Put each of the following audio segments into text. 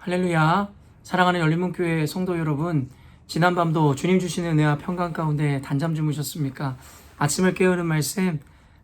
할렐루야. 사랑하는 열린문교회 성도 여러분, 지난밤도 주님 주시는 은혜와 평강 가운데 단잠 주무셨습니까? 아침을 깨우는 말씀,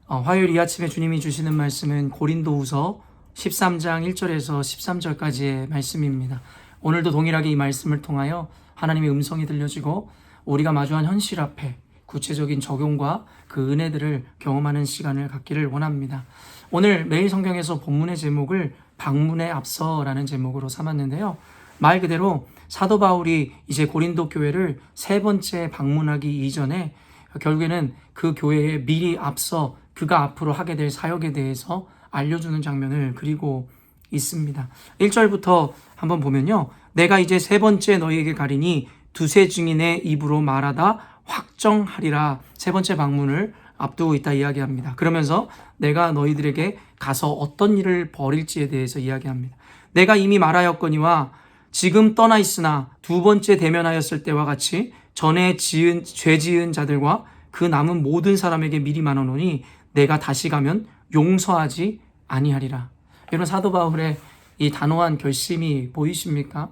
화요일 이 아침에 주님이 주시는 말씀은 고린도후서 13장 1절에서 13절까지의 말씀입니다. 오늘도 동일하게 이 말씀을 통하여 하나님의 음성이 들려지고 우리가 마주한 현실 앞에 구체적인 적용과 그 은혜들을 경험하는 시간을 갖기를 원합니다. 오늘 매일 성경에서 본문의 제목을 방문에 앞서라는 제목으로 삼았는데요. 말 그대로 사도 바울이 이제 고린도 교회를 세 번째 방문하기 이전에 결국에는 그 교회에 미리 앞서 그가 앞으로 하게 될 사역에 대해서 알려주는 장면을 그리고 있습니다. 1절부터 한번 보면요. 내가 이제 세 번째 너희에게 가리니 두세 증인의 입으로 말하다 확정하리라. 세 번째 방문을 앞두고 있다 이야기합니다. 그러면서 내가 너희들에게 가서 어떤 일을 벌일지에 대해서 이야기합니다. 내가 이미 말하였거니와 지금 떠나 있으나 두 번째 대면하였을 때와 같이 전에 죄 지은 자들과 그 남은 모든 사람에게 미리 말하노니 내가 다시 가면 용서하지 아니하리라. 여러분, 사도 바울의 이 단호한 결심이 보이십니까?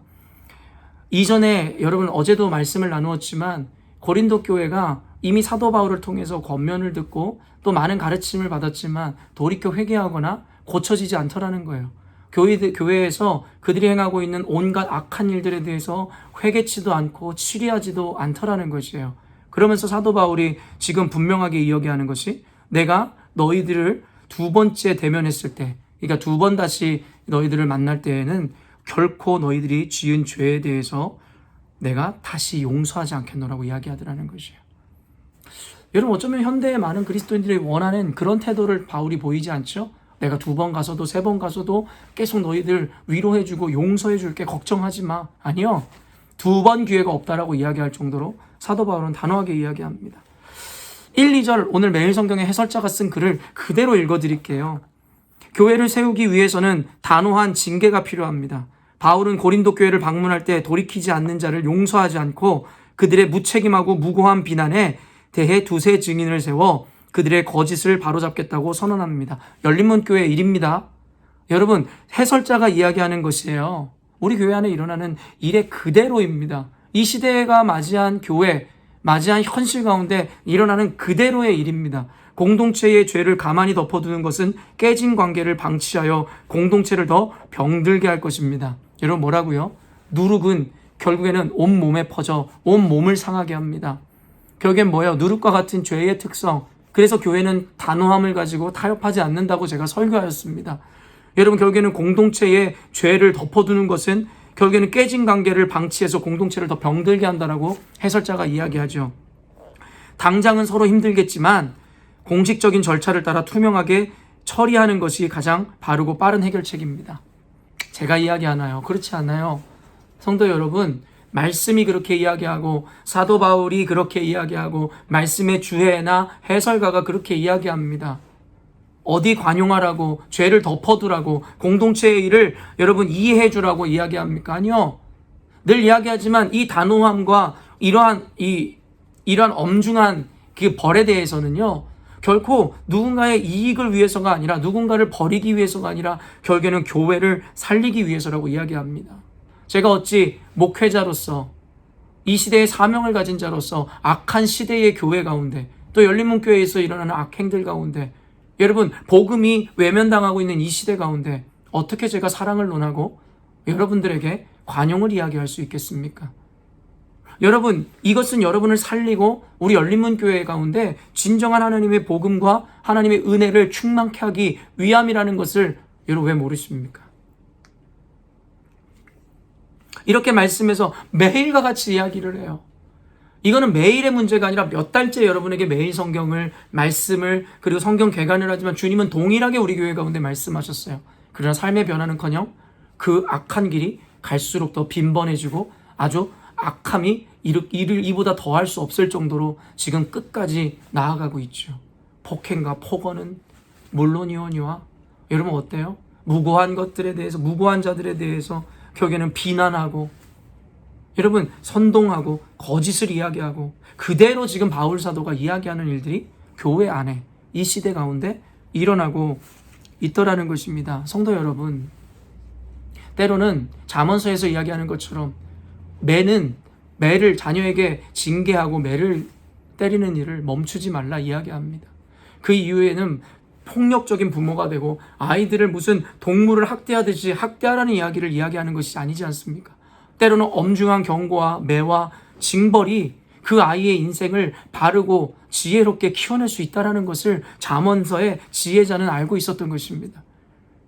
이전에 여러분 어제도 말씀을 나누었지만 고린도 교회가 이미 사도 바울을 통해서 권면을 듣고 또 많은 가르침을 받았지만 돌이켜 회개하거나 고쳐지지 않더라는 거예요. 교회에서 그들이 행하고 있는 온갖 악한 일들에 대해서 회개치도 않고 치리하지도 않더라는 것이에요. 그러면서 사도 바울이 지금 분명하게 이야기하는 것이 내가 너희들을 두 번째 대면했을 때, 그러니까 두 번 다시 너희들을 만날 때에는 결코 너희들이 지은 죄에 대해서 내가 다시 용서하지 않겠노라고 이야기하더라는 것이에요. 여러분, 어쩌면 현대의 많은 그리스도인들이 원하는 그런 태도를 바울이 보이지 않죠? 내가 두 번 가서도 세 번 가서도 계속 너희들 위로해주고 용서해줄게, 걱정하지 마. 아니요. 두 번 기회가 없다라고 이야기할 정도로 사도 바울은 단호하게 이야기합니다. 1, 2절 오늘 매일 성경의 해설자가 쓴 글을 그대로 읽어드릴게요. 교회를 세우기 위해서는 단호한 징계가 필요합니다. 바울은 고린도 교회를 방문할 때 돌이키지 않는 자를 용서하지 않고 그들의 무책임하고 무고한 비난에 대해 두세 증인을 세워 그들의 거짓을 바로잡겠다고 선언합니다. 열린문 교회의 일입니다. 여러분, 해설자가 이야기하는 것이에요. 우리 교회 안에 일어나는 일의 그대로입니다. 이 시대가 맞이한 교회, 맞이한 현실 가운데 일어나는 그대로의 일입니다. 공동체의 죄를 가만히 덮어두는 것은 깨진 관계를 방치하여 공동체를 더 병들게 할 것입니다. 여러분, 뭐라고요? 누룩은 결국에는 온몸에 퍼져 온 몸을 상하게 합니다. 결국엔 뭐예요? 누룩과 같은 죄의 특성. 그래서 교회는 단호함을 가지고 타협하지 않는다고 제가 설교하였습니다. 여러분, 결국에는 공동체의 죄를 덮어두는 것은 결국에는 깨진 관계를 방치해서 공동체를 더 병들게 한다라고 해설자가 이야기하죠. 당장은 서로 힘들겠지만 공식적인 절차를 따라 투명하게 처리하는 것이 가장 바르고 빠른 해결책입니다. 제가 이야기하나요? 그렇지 않아요. 성도 여러분, 말씀이 그렇게 이야기하고 사도 바울이 그렇게 이야기하고 말씀의 주해나 해설가가 그렇게 이야기합니다. 어디 관용하라고, 죄를 덮어두라고, 공동체의 일을 여러분 이해해 주라고 이야기합니까? 아니요. 늘 이야기하지만 이 단호함과 이러한 엄중한 그 벌에 대해서는요, 결코 누군가의 이익을 위해서가 아니라 누군가를 버리기 위해서가 아니라 결국에는 교회를 살리기 위해서라고 이야기합니다. 제가 어찌 목회자로서 이 시대의 사명을 가진 자로서 악한 시대의 교회 가운데 또 열린문교회에서 일어나는 악행들 가운데 여러분, 복음이 외면당하고 있는 이 시대 가운데 어떻게 제가 사랑을 논하고 여러분들에게 관용을 이야기할 수 있겠습니까? 여러분, 이것은 여러분을 살리고 우리 열린문교회 가운데 진정한 하나님의 복음과 하나님의 은혜를 충만케 하기 위함이라는 것을 여러분 왜 모르십니까? 이렇게 말씀해서 매일과 같이 이야기를 해요. 이거는 매일의 문제가 아니라 몇 달째 여러분에게 매일 성경을, 말씀을, 그리고 성경 개관을 하지만 주님은 동일하게 우리 교회 가운데 말씀하셨어요. 그러나 삶의 변화는커녕 그 악한 길이 갈수록 더 빈번해지고 아주 악함이 이보다 더할 수 없을 정도로 지금 끝까지 나아가고 있죠. 폭행과 폭언은 물론이오니와 여러분 어때요? 무고한 것들에 대해서, 무고한 자들에 대해서 결국에는 비난하고 여러분 선동하고 거짓을 이야기하고 그대로 지금 바울 사도가 이야기하는 일들이 교회 안에 이 시대 가운데 일어나고 있더라는 것입니다. 성도 여러분, 때로는 잠언서에서 이야기하는 것처럼 매를 자녀에게 징계하고 매를 때리는 일을 멈추지 말라 이야기합니다. 그 이후에는 폭력적인 부모가 되고 아이들을 무슨 동물을 학대하듯이 학대하라는 이야기를 이야기하는 것이 아니지 않습니까? 때로는 엄중한 경고와 매와 징벌이 그 아이의 인생을 바르고 지혜롭게 키워낼 수 있다는 것을 잠언서의 지혜자는 알고 있었던 것입니다.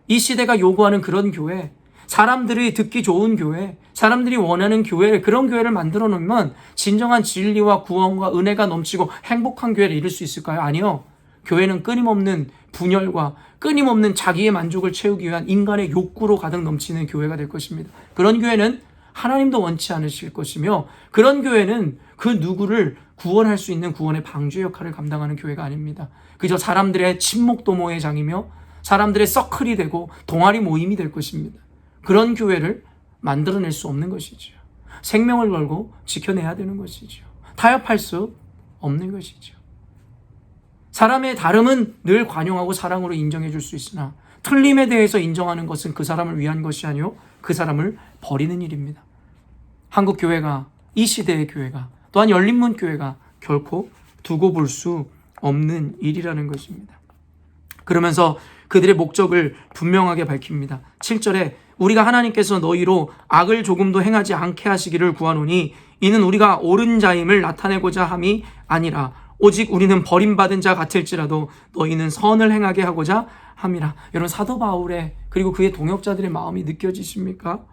이 시대가 요구하는 그런 교회, 사람들이 듣기 좋은 교회, 사람들이 원하는 교회, 그런 교회를 만들어 놓으면 진정한 진리와 구원과 은혜가 넘치고 행복한 교회를 이룰 수 있을까요? 아니요. 교회는 끊임없는 분열과 끊임없는 자기의 만족을 채우기 위한 인간의 욕구로 가득 넘치는 교회가 될 것입니다. 그런 교회는 하나님도 원치 않으실 것이며, 그런 교회는 그 누구를 구원할 수 있는 구원의 방주 역할을 감당하는 교회가 아닙니다. 그저 사람들의 친목 도모의 장이며 사람들의 서클이 되고 동아리 모임이 될 것입니다. 그런 교회를 만들어낼 수 없는 것이죠. 생명을 걸고 지켜내야 되는 것이죠. 타협할 수 없는 것이죠. 사람의 다름은 늘 관용하고 사랑으로 인정해 줄 수 있으나 틀림에 대해서 인정하는 것은 그 사람을 위한 것이 아니요 그 사람을 버리는 일입니다. 한국 교회가, 이 시대의 교회가, 또한 열린문 교회가 결코 두고 볼 수 없는 일이라는 것입니다. 그러면서 그들의 목적을 분명하게 밝힙니다. 7절에 우리가 하나님께서 너희로 악을 조금도 행하지 않게 하시기를 구하노니 이는 우리가 옳은 자임을 나타내고자 함이 아니라 오직 우리는 버림받은 자 같을지라도 너희는 선을 행하게 하고자 함이라. 여러분, 사도 바울의 그리고 그의 동역자들의 마음이 느껴지십니까?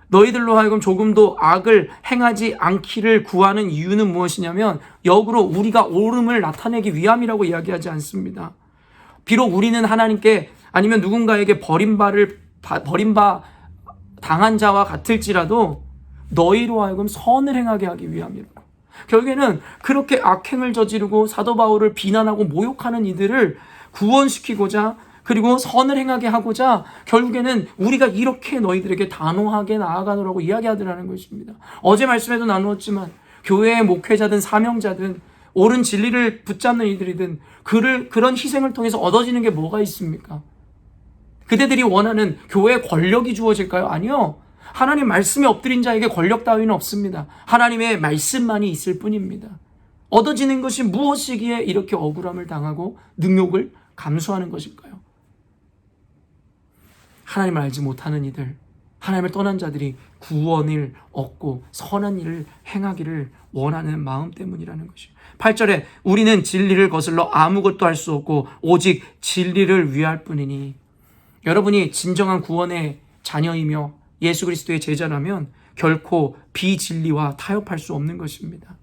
너희들로 하여금 조금도 악을 행하지 않기를 구하는 이유는 무엇이냐면 역으로 우리가 옳음을 나타내기 위함이라고 이야기하지 않습니다. 비록 우리는 하나님께 아니면 누군가에게 버림바 당한 자와 같을지라도 너희로 하여금 선을 행하게 하기 위함이라고. 결국에는 그렇게 악행을 저지르고 사도 바울을 비난하고 모욕하는 이들을 구원시키고자, 그리고 선을 행하게 하고자 결국에는 우리가 이렇게 너희들에게 단호하게 나아가노라고 이야기하더라는 것입니다. 어제 말씀에도 나누었지만 교회의 목회자든 사명자든 옳은 진리를 붙잡는 이들이든 그런 희생을 통해서 얻어지는 게 뭐가 있습니까? 그대들이 원하는 교회에 권력이 주어질까요? 아니요. 하나님 말씀에 엎드린 자에게 권력 따위는 없습니다. 하나님의 말씀만이 있을 뿐입니다. 얻어지는 것이 무엇이기에 이렇게 억울함을 당하고 능욕을 감수하는 것일까요? 하나님을 알지 못하는 이들, 하나님을 떠난 자들이 구원을 얻고 선한 일을 행하기를 원하는 마음 때문이라는 것이에요. 8절에 우리는 진리를 거슬러 아무것도 할 수 없고 오직 진리를 위할 뿐이니. 여러분이 진정한 구원의 자녀이며 예수 그리스도의 제자라면 결코 비진리와 타협할 수 없는 것입니다.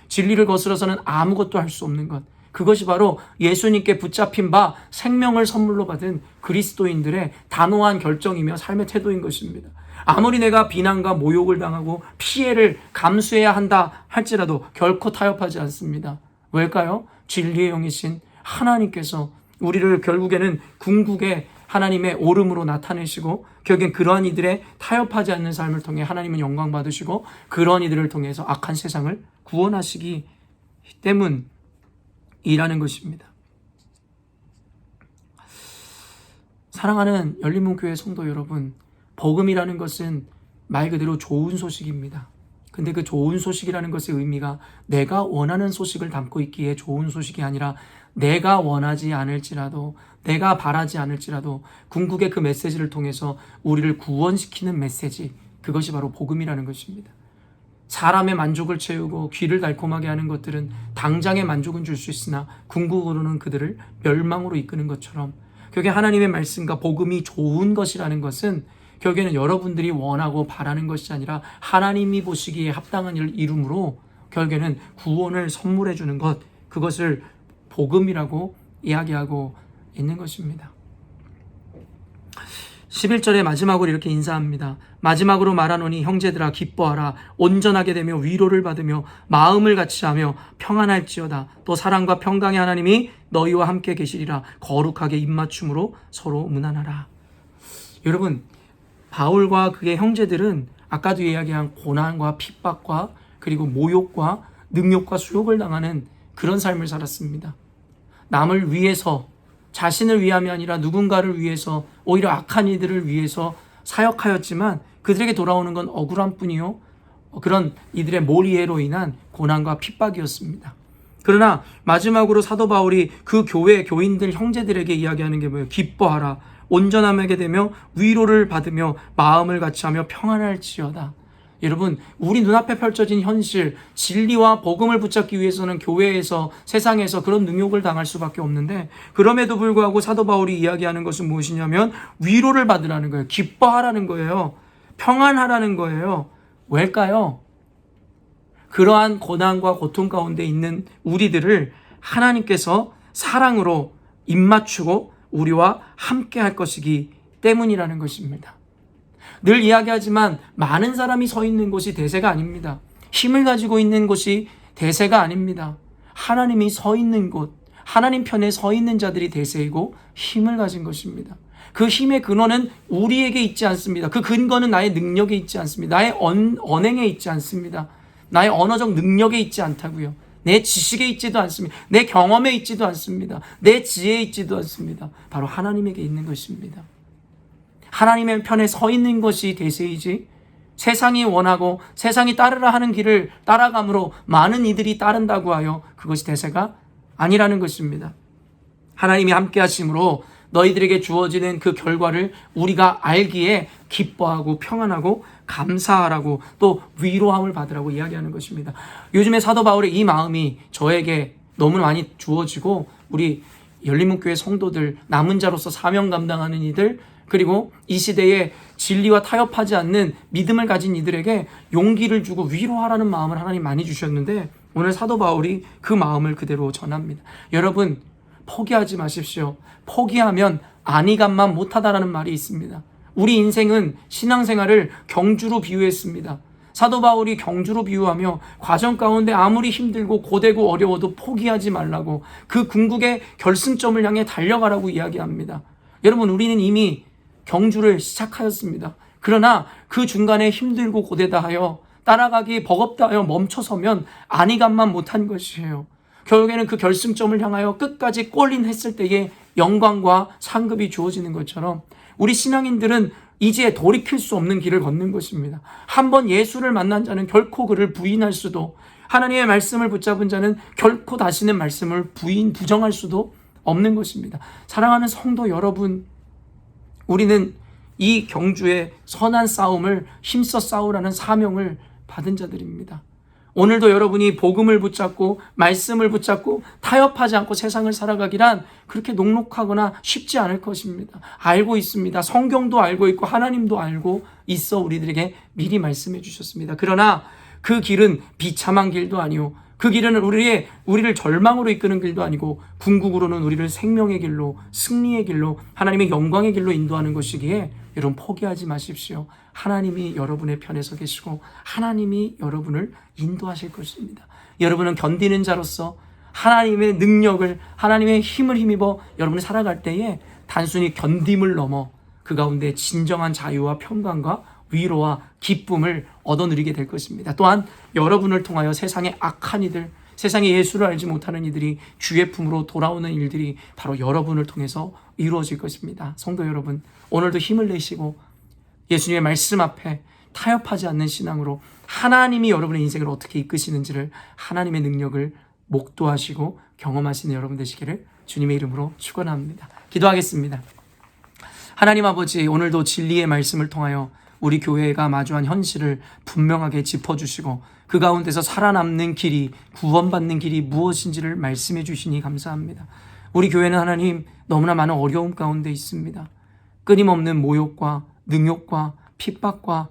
진리를 거스러서는 아무것도 할 수 없는 것, 그것이 바로 예수님께 붙잡힌 바 생명을 선물로 받은 그리스도인들의 단호한 결정이며 삶의 태도인 것입니다. 아무리 내가 비난과 모욕을 당하고 피해를 감수해야 한다 할지라도 결코 타협하지 않습니다. 왜일까요? 진리의 영이신 하나님께서 우리를 결국에는 궁극의 하나님의 오름으로 나타내시고 결국엔 그러한 이들의 타협하지 않는 삶을 통해 하나님은 영광 받으시고 그러한 이들을 통해서 악한 세상을 구원하시기 때문이라는 것입니다. 사랑하는 열린문교회 성도 여러분, 복음이라는 것은 말 그대로 좋은 소식입니다. 근데 그 좋은 소식이라는 것의 의미가 내가 원하는 소식을 담고 있기에 좋은 소식이 아니라 내가 원하지 않을지라도, 내가 바라지 않을지라도 궁극의 그 메시지를 통해서 우리를 구원시키는 메시지, 그것이 바로 복음이라는 것입니다. 사람의 만족을 채우고 귀를 달콤하게 하는 것들은 당장의 만족은 줄 수 있으나 궁극으로는 그들을 멸망으로 이끄는 것처럼 결국에 하나님의 말씀과 복음이 좋은 것이라는 것은 결국에는 여러분들이 원하고 바라는 것이 아니라 하나님이 보시기에 합당한 일을 이루므로 결국에는 구원을 선물해 주는 것, 그것을 복음이라고 이야기하고 있는 것입니다. 11절에 마지막으로 이렇게 인사합니다. 마지막으로 말하노니 형제들아 기뻐하라. 온전하게 되며 위로를 받으며 마음을 같이하며 평안할지어다. 또 사랑과 평강의 하나님이 너희와 함께 계시리라. 거룩하게 입맞춤으로 서로 문안하라. 여러분, 바울과 그의 형제들은 아까도 이야기한 고난과 핍박과 그리고 모욕과 능욕과 수욕을 당하는 그런 삶을 살았습니다. 남을 위해서, 자신을 위함이 아니라 누군가를 위해서, 오히려 악한 이들을 위해서 사역하였지만 그들에게 돌아오는 건 억울한 뿐이요, 그런 이들의 몰이해로 인한 고난과 핍박이었습니다. 그러나 마지막으로 사도 바울이 그 교회 교인들 형제들에게 이야기하는 게 뭐예요? 기뻐하라. 온전함하게 되며 위로를 받으며 마음을 같이하며 평안할지어다. 여러분, 우리 눈앞에 펼쳐진 현실, 진리와 복음을 붙잡기 위해서는 교회에서, 세상에서 그런 능욕을 당할 수밖에 없는데, 그럼에도 불구하고 사도 바울이 이야기하는 것은 무엇이냐면 위로를 받으라는 거예요. 기뻐하라는 거예요. 평안하라는 거예요. 왜일까요? 그러한 고난과 고통 가운데 있는 우리들을 하나님께서 사랑으로 입맞추고 우리와 함께 할 것이기 때문이라는 것입니다. 늘 이야기하지만 많은 사람이 서 있는 곳이 대세가 아닙니다. 힘을 가지고 있는 곳이 대세가 아닙니다. 하나님이 서 있는 곳, 하나님 편에 서 있는 자들이 대세이고 힘을 가진 것입니다. 그 힘의 근원은 우리에게 있지 않습니다. 그 근거는 나의 능력에 있지 않습니다. 나의 언행에 있지 않습니다. 나의 언어적 능력에 있지 않다고요. 내 지식에 있지도 않습니다. 내 경험에 있지도 않습니다. 내 지혜에 있지도 않습니다. 바로 하나님에게 있는 것입니다. 하나님의 편에 서 있는 것이 대세이지, 세상이 원하고 세상이 따르라 하는 길을 따라감으로 많은 이들이 따른다고 하여 그것이 대세가 아니라는 것입니다. 하나님이 함께 하심으로 너희들에게 주어지는 그 결과를 우리가 알기에 기뻐하고 평안하고 감사하라고, 또 위로함을 받으라고 이야기하는 것입니다. 요즘에 사도 바울의 이 마음이 저에게 너무 많이 주어지고, 우리 열린문교회 성도들, 남은 자로서 사명 감당하는 이들, 그리고 이 시대에 진리와 타협하지 않는 믿음을 가진 이들에게 용기를 주고 위로하라는 마음을 하나님 많이 주셨는데, 오늘 사도 바울이 그 마음을 그대로 전합니다. 여러분, 포기하지 마십시오. 포기하면 안위감만 못하다라는 말이 있습니다. 우리 인생은 신앙생활을 경주로 비유했습니다. 사도 바울이 경주로 비유하며 과정 가운데 아무리 힘들고 고되고 어려워도 포기하지 말라고, 그 궁극의 결승점을 향해 달려가라고 이야기합니다. 여러분, 우리는 이미 경주를 시작하였습니다. 그러나 그 중간에 힘들고 고되다 하여, 따라가기 버겁다 하여 멈춰서면 안위감만 못한 것이에요. 결국에는 그 결승점을 향하여 끝까지 골인했을 때에 영광과 상급이 주어지는 것처럼, 우리 신앙인들은 이제 돌이킬 수 없는 길을 걷는 것입니다. 한번 예수를 만난 자는 결코 그를 부인할 수도, 하나님의 말씀을 붙잡은 자는 결코 다시는 말씀을 부정할 수도 없는 것입니다. 사랑하는 성도 여러분, 우리는 이 경주의 선한 싸움을 힘써 싸우라는 사명을 받은 자들입니다. 오늘도 여러분이 복음을 붙잡고 말씀을 붙잡고 타협하지 않고 세상을 살아가기란 그렇게 녹록하거나 쉽지 않을 것입니다. 알고 있습니다. 성경도 알고 있고 하나님도 알고 있어 우리들에게 미리 말씀해 주셨습니다. 그러나 그 길은 비참한 길도 아니요, 그 길은 우리를 절망으로 이끄는 길도 아니고, 궁극으로는 우리를 생명의 길로, 승리의 길로, 하나님의 영광의 길로 인도하는 것이기에 여러분, 포기하지 마십시오. 하나님이 여러분의 편에 서 계시고 하나님이 여러분을 인도하실 것입니다. 여러분은 견디는 자로서 하나님의 능력을, 하나님의 힘을 힘입어 여러분이 살아갈 때에 단순히 견딤을 넘어 그 가운데 진정한 자유와 평강과 위로와 기쁨을 얻어 누리게 될 것입니다. 또한 여러분을 통하여 세상의 악한 이들, 세상에 예수를 알지 못하는 이들이 주의 품으로 돌아오는 일들이 바로 여러분을 통해서 이루어질 것입니다. 성도 여러분, 오늘도 힘을 내시고 예수님의 말씀 앞에 타협하지 않는 신앙으로 하나님이 여러분의 인생을 어떻게 이끄시는지를, 하나님의 능력을 목도하시고 경험하시는 여러분 되시기를 주님의 이름으로 축원합니다. 기도하겠습니다. 하나님 아버지, 오늘도 진리의 말씀을 통하여 우리 교회가 마주한 현실을 분명하게 짚어주시고 그 가운데서 살아남는 길이, 구원받는 길이 무엇인지를 말씀해 주시니 감사합니다. 우리 교회는 하나님 너무나 많은 어려움 가운데 있습니다. 끊임없는 모욕과 능욕과 핍박과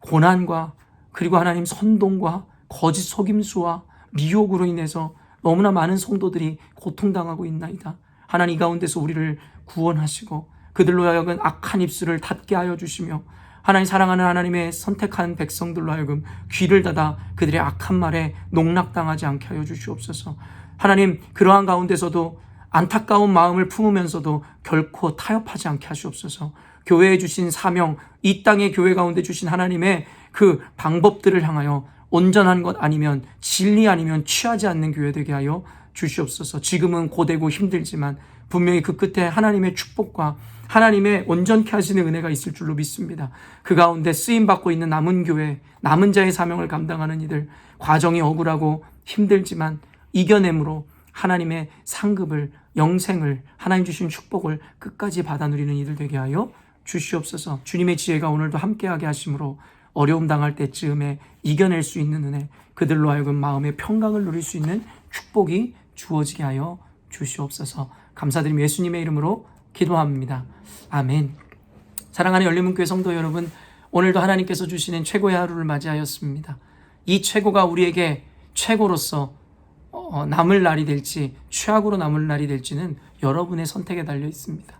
고난과, 그리고 하나님 선동과 거짓 속임수와 미혹으로 인해서 너무나 많은 성도들이 고통당하고 있나이다. 하나님, 이 가운데서 우리를 구원하시고 그들로 하여금 악한 입술을 닫게 하여 주시며, 하나님 사랑하는 하나님의 선택한 백성들로 하여금 귀를 닫아 그들의 악한 말에 농락당하지 않게 하여 주시옵소서. 하나님, 그러한 가운데서도 안타까운 마음을 품으면서도 결코 타협하지 않게 하시옵소서. 교회에 주신 사명, 이 땅의 교회 가운데 주신 하나님의 그 방법들을 향하여 온전한 것 아니면, 진리 아니면 취하지 않는 교회 되게 하여 주시옵소서. 지금은 고되고 힘들지만 분명히 그 끝에 하나님의 축복과 하나님의 온전케 하시는 은혜가 있을 줄로 믿습니다. 그 가운데 쓰임받고 있는 남은 교회, 남은 자의 사명을 감당하는 이들, 과정이 억울하고 힘들지만 이겨냄으로 하나님의 상급을, 영생을, 하나님 주신 축복을 끝까지 받아 누리는 이들 되게 하여 주시옵소서. 주님의 지혜가 오늘도 함께하게 하심으로 어려움 당할 때쯤에 이겨낼 수 있는 은혜, 그들로 하여금 마음의 평강을 누릴 수 있는 축복이 주어지게 하여 주시옵소서. 감사드리며 예수님의 이름으로 기도합니다. 아멘. 사랑하는 열린문교회 성도 여러분, 오늘도 하나님께서 주시는 최고의 하루를 맞이하였습니다. 이 최고가 우리에게 최고로서 남을 날이 될지 최악으로 남을 날이 될지는 여러분의 선택에 달려 있습니다.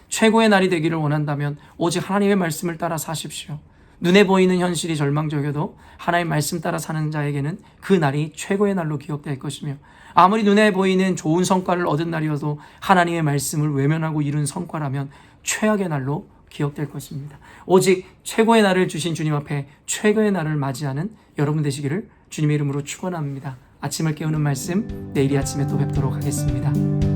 최고의 날이 되기를 원한다면 오직 하나님의 말씀을 따라 사십시오. 눈에 보이는 현실이 절망적여도 하나님의 말씀 따라 사는 자에게는 그 날이 최고의 날로 기억될 것이며, 아무리 눈에 보이는 좋은 성과를 얻은 날이어도 하나님의 말씀을 외면하고 이룬 성과라면 최악의 날로 기억될 것입니다. 오직 최고의 날을 주신 주님 앞에 최고의 날을 맞이하는 여러분 되시기를 주님의 이름으로 축원합니다. 아침을 깨우는 말씀, 내일 이 아침에 또 뵙도록 하겠습니다.